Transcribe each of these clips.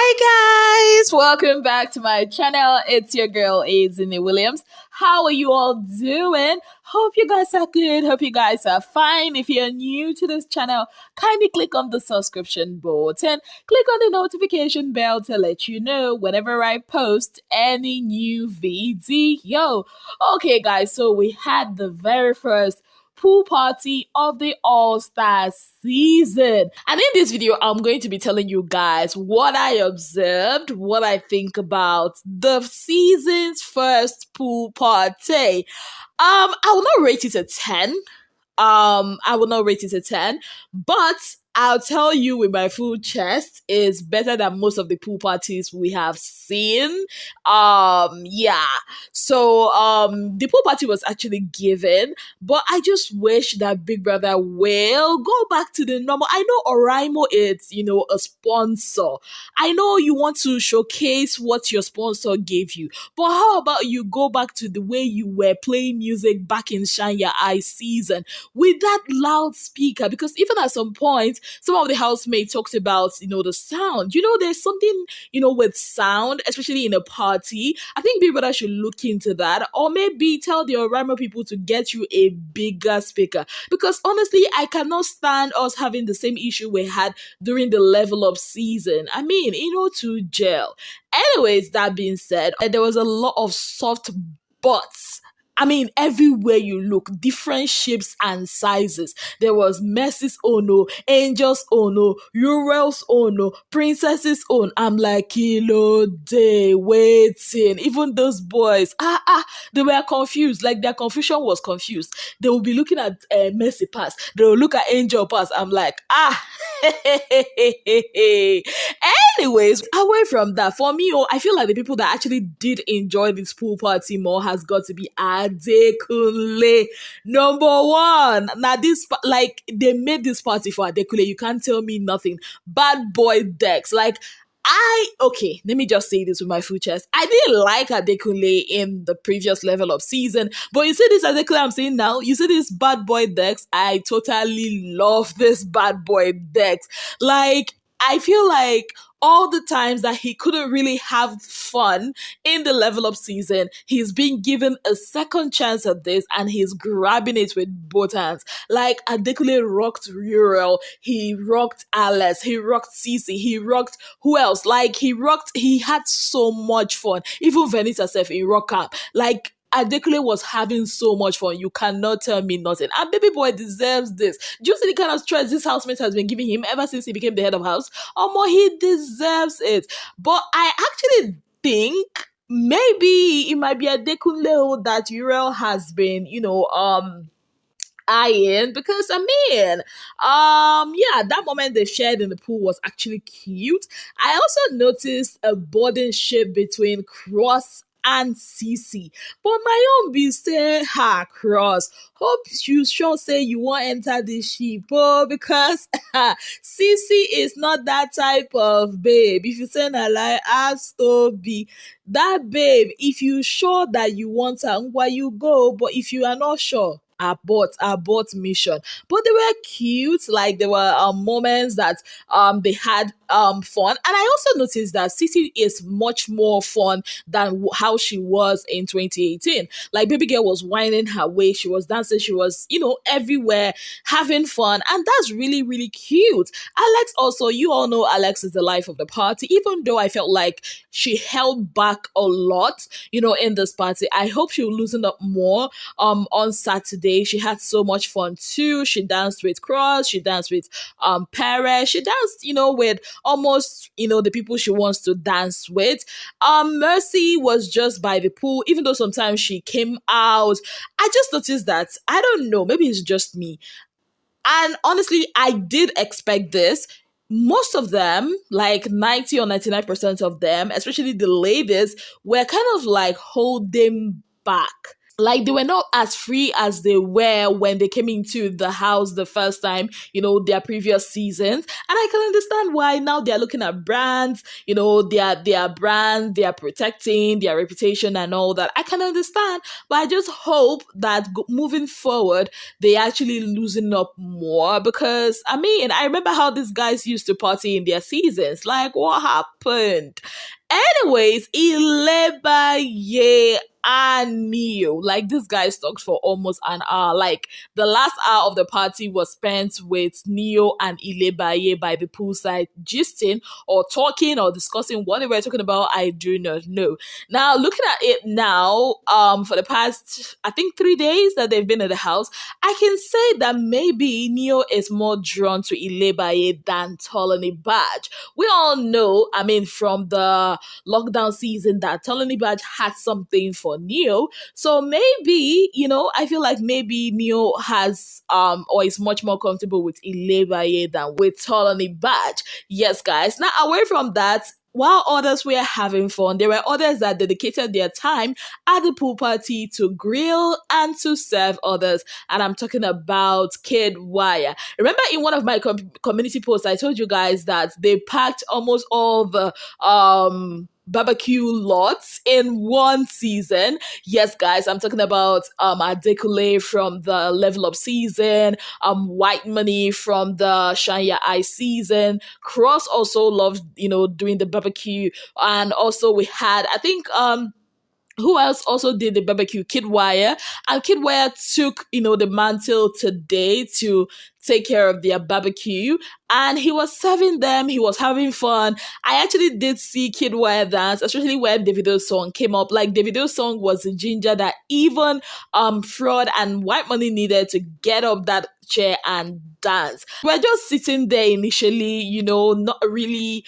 Hi guys, welcome back to my channel. It's your girl Adekunle Williams. How are you all doing? Hope you guys are good. Hope you guys are fine. If you're new to this channel, kindly click on the subscription button. Click on the notification bell to let you know whenever I post any new video. Okay guys, so we had the very first pool party of the All-Stars season. And in this video, I'm going to be telling you guys what I observed, what I think about the season's first pool party. I will not rate it a 10. I will not rate it a 10, but I'll tell you with my full chest is better than most of the pool parties we have seen. Yeah. So the pool party was actually given, but I just wish that Big Brother will go back to the normal. I know Oraimo is, a sponsor. I know you want to showcase what your sponsor gave you, but how about you go back to the way you were playing music back in Shine Your Eye season with that loudspeaker? Because even at some point, some of the housemates talked about, the sound. There's something, with sound, especially in a party. I think Big Brother should look into that, or maybe tell the Oraimo people to get you a bigger speaker. Because honestly, I cannot stand us having the same issue we had during the level up season. I mean, to gel. Anyways, that being said, there was a lot of soft butts. I mean, everywhere you look, different shapes and sizes. There was Mercy's own, Angel's own, Uriel's own, Princess's own. I'm like, kilo day waiting. Even those boys, they were confused. Like their confusion was confused. They will be looking at Mercy pass. They will look at Angel pass. I'm like, Anyways, away from that, for me, I feel like the people that actually did enjoy this pool party more has got to be Adekunle. Number one. Now this, they made this party for Adekunle. You can't tell me nothing. Bad boy Dex. Okay, let me just say this with my full chest. I didn't like Adekunle in the previous level of season, but you see this Adekunle I'm saying now, you see this bad boy Dex, I totally love this bad boy Dex. I feel like all the times that he couldn't really have fun in the level up season, he's being given a second chance at this and he's grabbing it with both hands. Like Adekunle rocked Uriel, he rocked Alex, he rocked CeCe, he rocked who else? He had so much fun. Even Venita self in rock up. Adekunle was having so much fun. You cannot tell me nothing. And baby boy deserves this. Do you see the kind of stress this housemate has been giving him ever since he became the head of house? He deserves it. But I actually think maybe it might be Adekunle that Uriel has been, eyeing, because that moment they shared in the pool was actually cute. I also noticed a boarding ship between Cross and CeCe, but my own be say Cross, hope you sure say you won't enter the ship, because CeCe is not that type of babe. If you say a lie, ask to be that babe. If you sure that you want her, why you go, but if you are not sure, abort mission. But they were cute. There were moments that they had fun. And I also noticed that CeCe is much more fun than how she was in 2018. Baby girl was whining her way, she was dancing, she was everywhere having fun, and that's really, really cute. Alex also, you all know Alex is the life of the party, even though I felt like she held back a lot in this party. I hope she'll loosen up more on Saturday. She had so much fun too. She danced with Cross, she danced with Perez, she danced with almost the people she wants to dance with. Mercy was just by the pool, even though sometimes she came out. I just noticed that, I don't know, maybe it's just me, and honestly I did expect this. Most of them, 90 or 99% of them, especially the ladies, were kind of holding back. like they were not as free as they were when they came into the house the first time, their previous seasons. And I can understand why now they're looking at brands, their brands, they are protecting their reputation and all that. I can understand, but I just hope that moving forward, they actually loosen up more, because I mean, I remember how these guys used to party in their seasons. Like, what happened? Anyways, Illebaye and Neo, like this guy talked for almost an hour. Like the last hour of the party was spent with Neo and Illebaye by the poolside, gisting or talking or discussing what they were talking about. I do not know. Now, looking at it now, for the past, I think 3 days that they've been in the house, I can say that maybe Neo is more drawn to Illebaye than Illebaye. We all know, I mean, from the lockdown season, that Illebaye had something for Neo. So maybe, I feel like maybe Neo has or is much more comfortable with Illebaye than with Illebaye. Yes, guys. Now, away from that, while others were having fun, there were others that dedicated their time at the pool party to grill and to serve others. And I'm talking about Kid Wire. Remember, in one of my community posts, I told you guys that they packed almost all the barbecue lots in one season. Yes, guys, I'm talking about Adekunle from the Level Up season, Whitemoney from the Shine Your Eye season. Cross also loved, doing the barbecue. And also we had, I think, who else also did the barbecue? Kid Wire. And Kid Wire took, the mantle today to take care of their barbecue, and he was serving them. He was having fun. I actually did see Kid Wire dance, especially when Davido's song came up. Like, Davido's song was a ginger that even Fraud and Whitemoney needed to get up that chair and dance. We're just sitting there initially, not really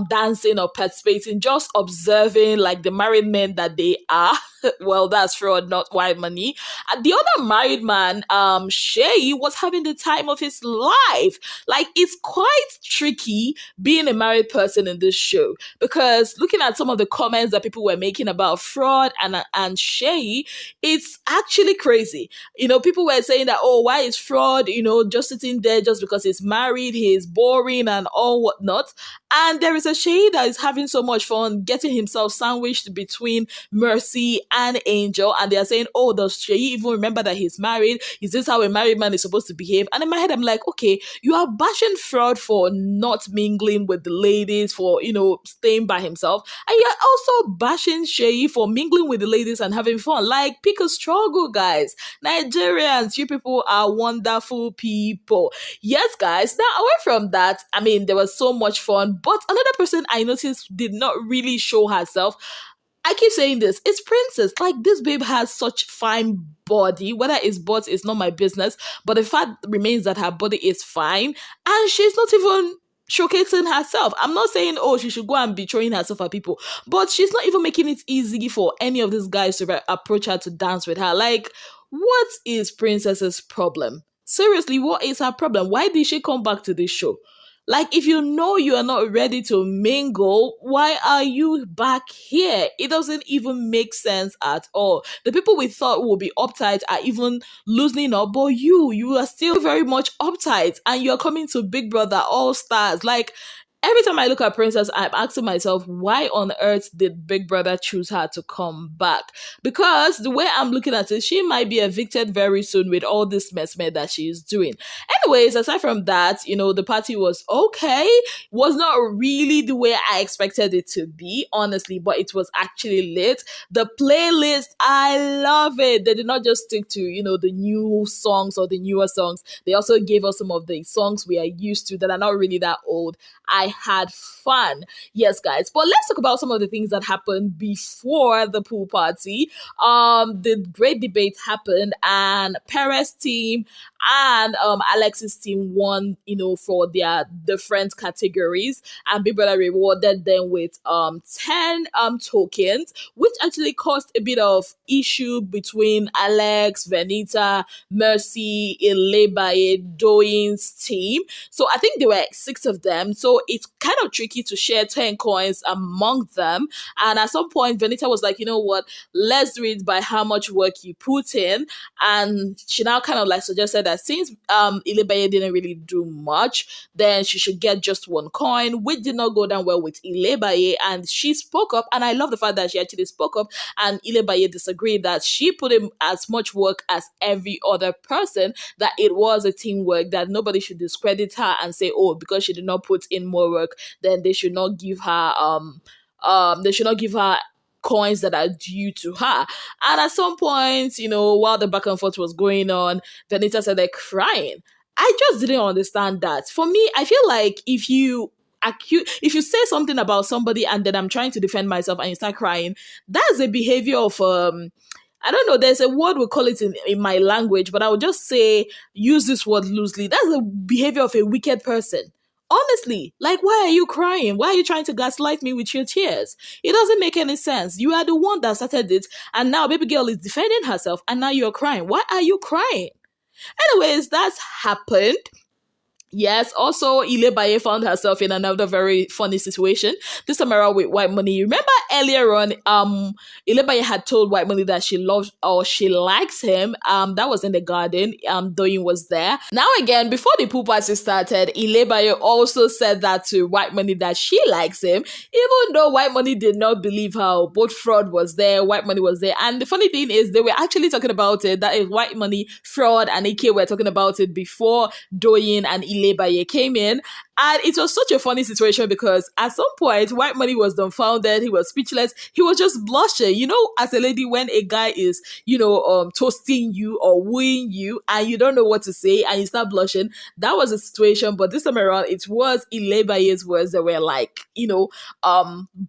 dancing or participating, just observing like the married men that they are. Well, that's Fraud, not Whitemoney. And the other married man, Ceec, was having the time of his life. Like, it's quite tricky being a married person in this show, because looking at some of the comments that people were making about Fraud and Ceec, it's actually crazy. People were saying that, oh, why is Fraud, just sitting there just because he's married, he's boring and all whatnot. And there is a Ceec that is having so much fun getting himself sandwiched between Mercy and Angel, and they are saying, oh, does Ceec even remember that he's married? Is this how a married man is supposed to behave? And in my head, I'm like, okay, you are bashing Fraud for not mingling with the ladies, for, staying by himself, and you're also bashing Ceec for mingling with the ladies and having fun. Like, pick a struggle, guys. Nigerians, you people are wonderful people. Yes, guys. Now, away from that, I mean, there was so much fun, but another person I noticed did not really show herself. I keep saying this, it's Princess. Like, this babe has such fine body. Whether it's butt is not my business, but the fact remains that her body is fine, and she's not even showcasing herself. I'm not saying, oh, she should go and be throwing herself at people, but she's not even making it easy for any of these guys to approach her to dance with her. Like, what is Princess's problem? Seriously, what is her problem? Why did she come back to this show? Like, if you know you are not ready to mingle, why are you back here? It doesn't even make sense at all. The people we thought would be uptight are even loosening up, but you are still very much uptight, and you're coming to Big Brother All Stars. Like, every time I look at Princess, I'm asking myself, why on earth did Big Brother choose her to come back? Because the way I'm looking at it, she might be evicted very soon with all this mess that she is doing. Anyways, aside from that, the party was okay. Was not really the way I expected it to be, honestly, but it was actually lit. The playlist, I love it. They did not just stick to, the new songs or the newer songs. They also gave us some of the songs we are used to that are not really that old. I had fun. Yes, guys. But let's talk about some of the things that happened before the pool party. The great debate happened, and Perez's team and Alex's team won, for their different categories, and Big Brother rewarded them with 10 tokens, which actually caused a bit of issue between Alex, Venita, Mercy, Illebaye, Doyin's team. So I think there were 6 of them. So it it's kind of tricky to share 10 coins among them. And at some point, Venita was like, you know what, let's do it by how much work you put in. And she now kind of like suggested that since Illebaye didn't really do much, then she should get just one coin, which did not go down well with Illebaye. And she spoke up, and I love the fact that she actually spoke up, and Illebaye disagreed that she put in as much work as every other person, that it was a teamwork, that nobody should discredit her and say, oh, because she did not put in more work, then they should not give her coins that are due to her. And at some point, while the back and forth was going on, Venita started crying. I just didn't understand that. For me, I feel like if you say something about somebody and then I'm trying to defend myself and you start crying, that's a behavior of I don't know, there's a word we call it in my language, but I would just say, use this word loosely. That's the behavior of a wicked person. Honestly, like, why are you crying? Why are you trying to gaslight me with your tears? It doesn't make any sense. You are the one that started it, and now baby girl is defending herself, and now you're crying. Why are you crying? Anyways, that's happened. Yes, also Illebaye found herself in another very funny situation. This time around with Whitemoney. Remember earlier on, Illebaye had told Whitemoney that she loves or she likes him. That was in the garden. Doyin was there. Now again, before the pool party started, Illebaye also said that to Whitemoney that she likes him, even though Whitemoney did not believe her. Both Fraud was there, Whitemoney was there, and the funny thing is they were actually talking about it. That is Whitemoney, Fraud, and AK were talking about it before Doyin and Illebaye came in. And it was such a funny situation because at some point, Whitemoney was dumbfounded. He was speechless. He was just blushing. As a lady, when a guy is, toasting you or wooing you and you don't know what to say and you start blushing, that was a situation. But this time around, it was Illebaye's words that were like,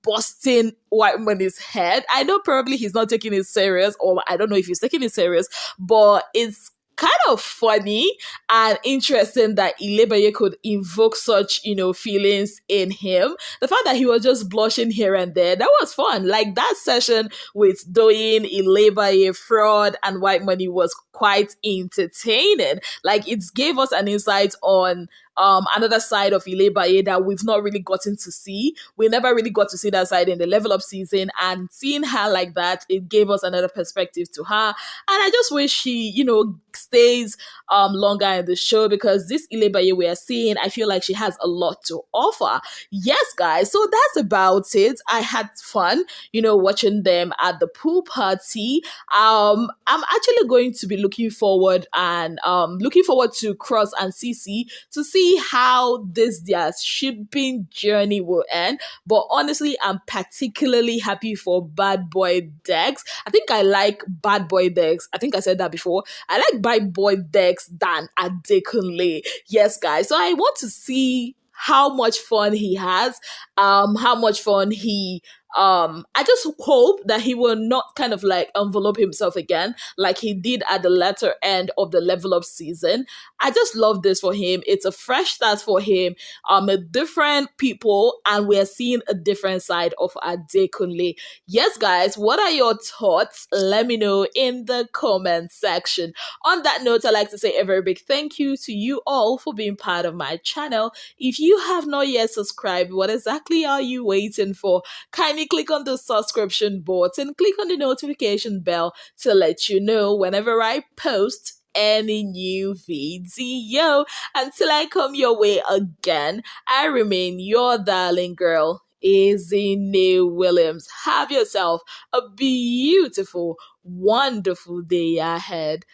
busting Whitemoney's head. I know probably he's not taking it serious, or I don't know if he's taking it serious, but it's kind of funny and interesting that Illebaye could invoke such, feelings in him. The fact that he was just blushing here and there, that was fun. Like that session with Doyin, Illebaye, Fraud, and Whitemoney was quite entertaining. Like it gave us an insight on another side of Illebaye that we've not really gotten to see. We never really got to see that side in the level up season, and seeing her like that, it gave us another perspective to her. And I just wish she, stays longer in the show, because this Illebaye we are seeing, I feel like she has a lot to offer. Yes, guys, so that's about it. I had fun, watching them at the pool party. I'm actually going to be looking forward to Cross and CeCe to see how their shipping journey will end. But honestly, I'm particularly happy for Bad Boy Dex. I think I like Bad Boy Dex. I think I said that before. I like Bad Boy Dex than Adekunle. Yes, guys. So I want to see how much fun he has, how much fun he I just hope that he will not kind of like envelope himself again like he did at the latter end of the level up season. I just love this for him. It's a fresh start for him. A different people, and we're seeing a different side of Adekunle. Yes, guys, what are your thoughts? Let me know in the comment section. On that note, I'd like to say a very big thank you to you all for being part of my channel. If you have not yet subscribed, what exactly are you waiting for? Kindly click on the subscription button, click on the notification bell to let you know whenever I post any new video. Until I come your way again, I remain your darling girl, Illebaye Williams. Have yourself a beautiful, wonderful day ahead.